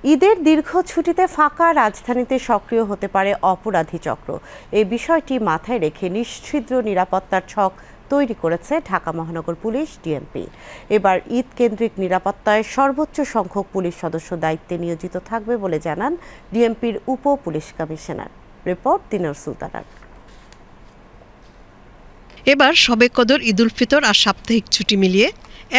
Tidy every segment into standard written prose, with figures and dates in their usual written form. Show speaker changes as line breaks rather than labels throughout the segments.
ঈদের দীর্ঘ ছুটিতে ফাঁকা রাজধানীতে সক্রিয় হতে পারে অপরাধী চক্র। এই বিষয়টি মাথায় রেখে নিশ্ছিদ্র নিরাপত্তার ছক তৈরি করেছে ঢাকা মহানগর পুলিশ ডিএমপি। এবার ঈদ কেন্দ্রিক নিরাপত্তায় সর্বোচ্চ সংখ্যক পুলিশ সদস্য দায়িত্বে নিয়োজিত থাকবে বলে জানান ডিএমপির উপ পুলিশ কমিশনার। রিপোর্ট দিনার সুলতানার।
এবার শবে কদর, ঈদুল ফিতর আর সাপ্তাহিক ছুটি মিলিয়ে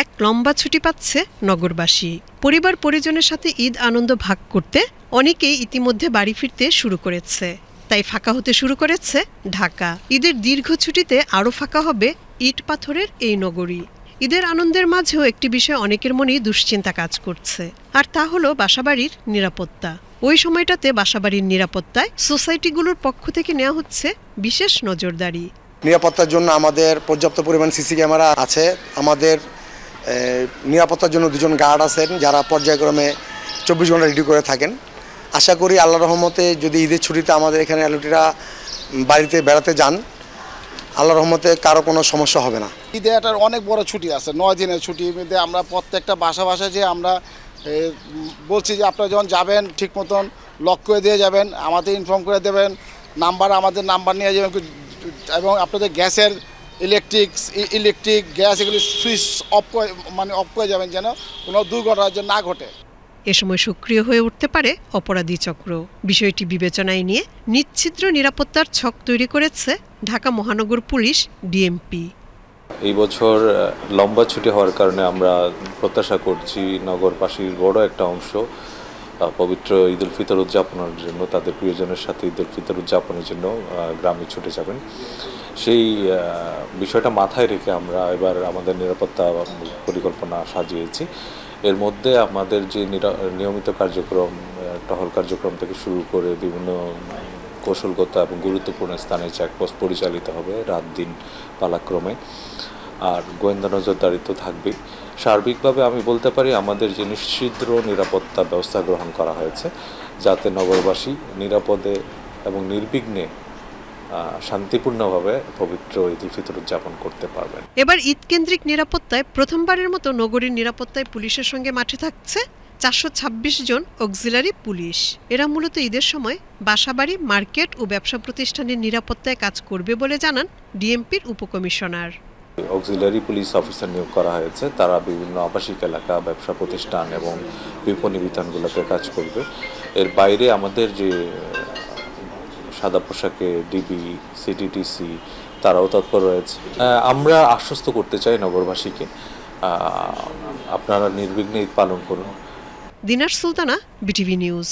এক লম্বা ছুটি পাচ্ছে নগরবাসী। পরিবার পরিজনের সাথে ঈদ আনন্দ ভাগ করতে অনেকেই ইতিমধ্যে বাড়ি ফিরতে শুরু করেছে, তাই ফাঁকা হতে শুরু করেছে ঢাকা। ঈদের দীর্ঘ ছুটিতে আরও ফাঁকা হবে ইট পাথরের এই নগরী। ঈদের আনন্দের মাঝেও একটি বিষয় অনেকের মনেই দুশ্চিন্তা কাজ করছে, আর তা হলো বাসাবাড়ির নিরাপত্তা। ওই সময়টাতে বাসাবাড়ির নিরাপত্তায় সোসাইটিগুলোর পক্ষ থেকে নেওয়া হচ্ছে বিশেষ নজরদারি।
নিরাপত্তার জন্য আমাদের পর্যাপ্ত পরিমাণ সিসি ক্যামেরা আছে। আমাদের নিরাপত্তার জন্য দুজন গার্ড আছেন যারা পর্যায়ক্রমে 24 ঘন্টা ডিউটি করে থাকেন। আশা করি আল্লাহর রহমতে যদি ঈদের ছুটিতে আমাদের এখানে এলওটিরা বাড়িতে বেড়াতে যান, আল্লাহর রহমতে কারো কোনো সমস্যা হবে না।
ঈদে একটা অনেক বড় ছুটি আছে, 9 দিনের ছুটির মধ্যে আমরা প্রত্যেকটা বাসায় যে আমরা বলছি যে আপনারা যখন যাবেন ঠিক মতন লক করে দিয়ে যাবেন, আমাদের ইনফর্ম করে দেবেন, আমাদের নাম্বার নিয়ে যাবেন, এবং আপনাদের গ্যাসের ইলেকট্রিক গ্যাস এগুলি সুইচ অফ করে যাবেন যেন কোনো দুর্ঘটনা যেন না ঘটে।
এ সময় সক্রিয় হয়ে উঠতে পারে অপরাধী চক্র। বিষয়টি বিবেচনায় নিয়ে নিশ্ছিদ্র নিরাপত্তার ছক তৈরি করেছে ঢাকা মহানগর পুলিশ ডিএমপি।
এই বছর লম্বা ছুটি হওয়ার কারণে আমরা প্রত্যাশা করছি নগরবাসীর বড় একটা অংশ পবিত্র ঈদুল ফিতর উদযাপনের জন্য, তাদের প্রিয়জনের সাথে ঈদুল ফিতর উদযাপনের জন্য গ্রামে ছুটে যাবেন। সেই বিষয়টা মাথায় রেখে আমরা এবার আমাদের নিরাপত্তা পরিকল্পনা সাজিয়েছি। এর মধ্যে আমাদের যে নিয়মিত কার্যক্রম, টহল কার্যক্রম থেকে শুরু করে বিভিন্ন কৌশলগত এবং গুরুত্বপূর্ণ স্থানে চেকপোস্ট পরিচালিত হবে রাত দিন পালাক্রমে, আর গোয়েন্দা নজরদারি তো থাকবেই। সার্বিকভাবে আমি বলতে পারি আমাদের যে নিশ্ছিদ্র নিরাপত্তা ব্যবস্থা গ্রহণ করা হয়েছে, যাতে নগরবাসী নিরাপদে এবং নির্বিঘ্নে শান্তিপূর্ণভাবে পবিত্র ঈদুল ফিতর উদযাপন করতে পারবেন।
এবার ঈদ কেন্দ্রিক নিরাপত্তায় প্রথমবারের মতো নগরীর নিরাপত্তায় পুলিশের সঙ্গে মাঠে থাকছে 426 জন অক্সিলারি পুলিশ। এরা মূলত ঈদের সময় বাসাবাড়ি, মার্কেট ও ব্যবসা প্রতিষ্ঠানের নিরাপত্তায় কাজ করবে বলে জানান ডিএমপির উপকমিশনার।
অক্সিলারি পুলিশ অফিসার নিয়োগ করা হয়েছে, তারা বিভিন্ন আবাসিক এলাকা, ব্যবসা প্রতিষ্ঠান এবং বিপণী বিতানগুলোতে কাজ করবে। এর বাইরে আমাদের যে সাদা পোশাকে ডিবি, সিটিটিসি তারাও তৎপর রয়েছে। আমরা আশ্বস্ত করতে চাই নগরবাসীকে, আপনারা নির্বিঘ্নে ঈদ পালন করুন।
দিনার সুলতানা, বিটিভি নিউজ।